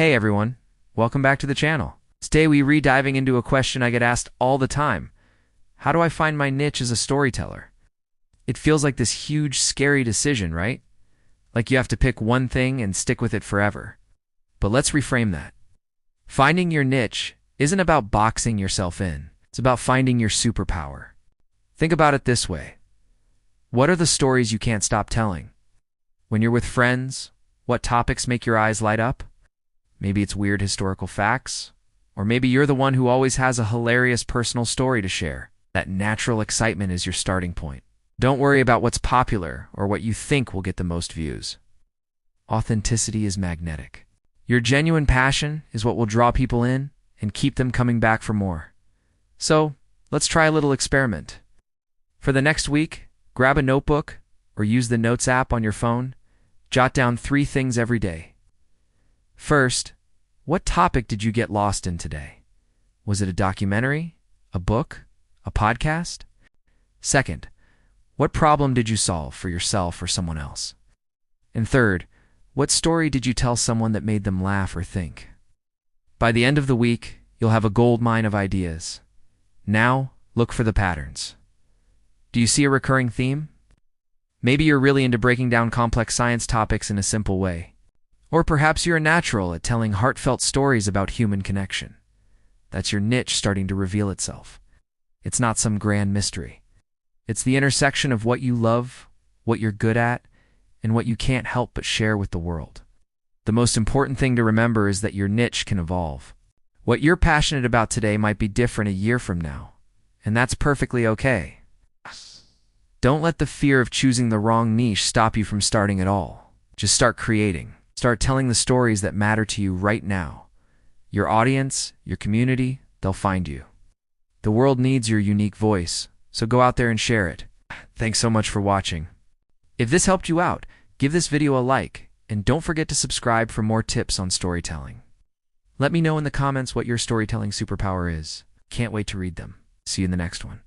Hey everyone, welcome back to the channel. Today we re-diving into a question I get asked all the time. How do I find my niche as a storyteller? It feels like this huge, scary decision, right? Like you have to pick one thing and stick with it forever. But let's reframe that. Finding your niche isn't about boxing yourself in. It's about finding your superpower. Think about it this way. What are the stories you can't stop telling? When you're with friends, what topics make your eyes light up? Maybe it's weird historical facts, or maybe you're the one who always has a hilarious personal story to share. That natural excitement is your starting point. Don't worry about what's popular or what you think will get the most views. Authenticity is magnetic. Your genuine passion is what will draw people in and keep them coming back for more. So, let's try a little experiment. For the next week, grab a notebook or use the Notes app on your phone. Jot down 3 things every day. First, what topic did you get lost in today? Was it a documentary, a book, a podcast? Second, what problem did you solve for yourself or someone else? And third, what story did you tell someone that made them laugh or think? By the end of the week, you'll have a gold mine of ideas. Now, look for the patterns. Do you see a recurring theme? Maybe you're really into breaking down complex science topics in a simple way. Or perhaps you're a natural at telling heartfelt stories about human connection. That's your niche starting to reveal itself. It's not some grand mystery. It's the intersection of what you love, what you're good at, and what you can't help but share with the world. The most important thing to remember is that your niche can evolve. What you're passionate about today might be different a year from now, and that's perfectly okay. Don't let the fear of choosing the wrong niche stop you from starting at all. Just start creating. Start telling the stories that matter to you right now. Your audience, your community, they'll find you. The world needs your unique voice, so go out there and share it. Thanks so much for watching. If this helped you out, give this video a like, and don't forget to subscribe for more tips on storytelling. Let me know in the comments what your storytelling superpower is. Can't wait to read them. See you in the next one.